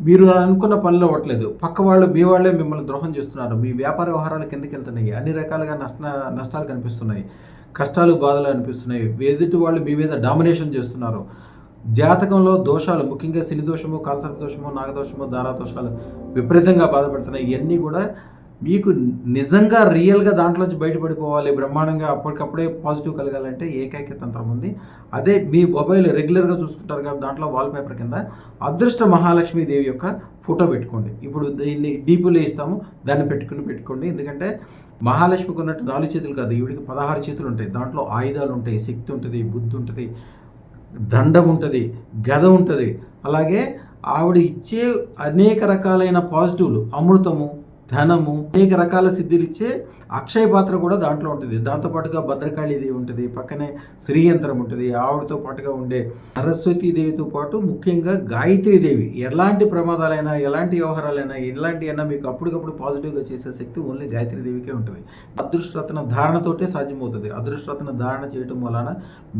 మీరు అనుకున్న పనులు అవ్వట్లేదు. పక్క వాళ్ళు మీ వాళ్ళే మిమ్మల్ని ద్రోహం చేస్తున్నారు. మీ వ్యాపార వ్యవహారాలు కిందకెళ్తున్నాయి. అన్ని రకాలుగా నష్టాలు కనిపిస్తున్నాయి. కష్టాలు, బాధలు అనిపిస్తున్నాయి. ఎదుటి వాళ్ళు మీ మీద డామినేషన్ చేస్తున్నారు. జాతకంలో దోషాలు, ముఖ్యంగా శని దోషము, కాలసర్ప దోషము, నాగదోషము, దారాదోషాలు విపరీతంగా బాధపడుతున్నాయి. ఇవన్నీ కూడా మీకు నిజంగా రియల్గా దాంట్లోంచి బయటపడిపోవాలి, బ్రహ్మాండంగా అప్పటికప్పుడే పాజిటివ్ కలగాలంటే ఏకైక తంత్రం ఉంది. అదే మీ మొబైల్ రెగ్యులర్గా చూసుకుంటారు కాబట్టి దాంట్లో వాల్పేపర్ కింద అదృష్ట మహాలక్ష్మీదేవి యొక్క ఫోటో పెట్టుకోండి. ఇప్పుడు దీన్ని డీపీలో ఇస్తాము, దాన్ని పెట్టుకోండి. ఎందుకంటే మహాలక్ష్మికి ఉన్నట్టు 4 చేతులు కాదు, ఈవిడికి 16 చేతులు ఉంటాయి. దాంట్లో ఆయుధాలు ఉంటాయి, శక్తి ఉంటుంది, బుద్ధి ఉంటుంది, దండం ఉంటుంది, గద ఉంటుంది. అలాగే ఆవిడ ఇచ్చే అనేక రకాలైన పాజిటివ్లు, అమృతము, ధనము, అనేక రకాల సిద్ధులు ఇచ్చే అక్షయ పాత్ర కూడా దాంట్లో ఉంటుంది. దాంతోపాటుగా భద్రకాళీదేవి ఉంటుంది, పక్కనే శ్రీయంత్రం ఉంటుంది. ఆవిడతో పాటుగా ఉండే సరస్వతీదేవితో పాటు ముఖ్యంగా గాయత్రీదేవి ఎలాంటి ప్రమాదాలైనా, ఎలాంటి వ్యవహారాలైనా, ఎలాంటివైనా మీకు అప్పటికప్పుడు పాజిటివ్గా చేసే శక్తి ఓన్లీ గాయత్రీదేవికే ఉంటుంది. అదృష్టరత్న ధారణతోటే సాధ్యమవుతుంది. అదృష్టరత్న ధారణ చేయటం వలన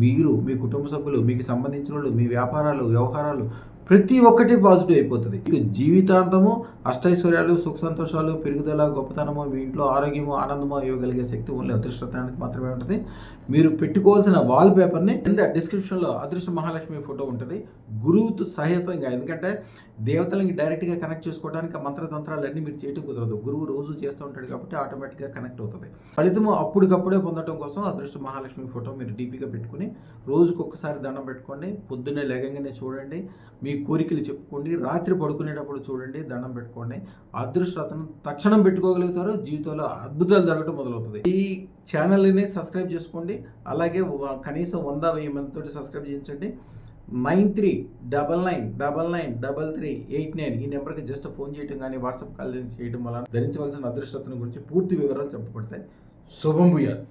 మీరు, మీ కుటుంబ సభ్యులు, మీకు సంబంధించిన వాళ్ళు, మీ వ్యాపారాలు, వ్యవహారాలు ప్రతి ఒక్కటి పాజిటివ్ అయిపోతుంది. మీకు జీవితాంతము అష్టైశ్వర్యాలు, సుఖ సంతోషాలు, పెరుగుదల, గొప్పతనము, మీ ఇంట్లో ఆరోగ్యము, ఆనందము ఇవ్వగలిగే శక్తి ఓన్లీ అదృష్టతానికి మాత్రమే ఉంటుంది. మీరు పెట్టుకోవాల్సిన వాల్ పేపర్ని కింద డిస్క్రిప్షన్లో అదృష్ట మహాలక్ష్మి ఫోటో ఉంటుంది, గురువుతో సహితంగా. ఎందుకంటే దేవతలకి డైరెక్ట్గా కనెక్ట్ చేసుకోవడానికి మంత్రతంత్రాలు అన్నీ మీరు చేయటం కుదరదు. గురువు రోజు చేస్తూ ఉంటాడు కాబట్టి ఆటోమేటిక్గా కనెక్ట్ అవుతుంది. ఫలితము అప్పటికప్పుడే పొందడం కోసం అదృష్ట మహాలక్ష్మి ఫోటో మీరు డీపీగా పెట్టుకుని రోజుకు ఒక్కసారి దండం పెట్టుకోండి. పొద్దున్నే లేగంగానే చూడండి, మీ కోరికలు చెప్పుకోండి. రాత్రి పడుకునేటప్పుడు చూడండి, దండం పెట్టుకోండి. అదృష్టరత్నం తక్షణం పెట్టుకోగలుగుతారు. జీవితంలో అద్భుతాలు జరగడం మొదలవుతుంది. ఈ ఛానల్ని సబ్స్క్రైబ్ చేసుకోండి. అలాగే కనీసం 100-1000 మందితో సబ్స్క్రైబ్ చేయించండి. 9399993389 ఈ నెంబర్కి జస్ట్ ఫోన్ చేయడం కానీ వాట్సాప్ కాల్ చేయడం వల్ల ధరించవలసిన అదృష్టరత్నం గురించి పూర్తి వివరాలు చెప్పబడతాయి. శుభం భూయాత్.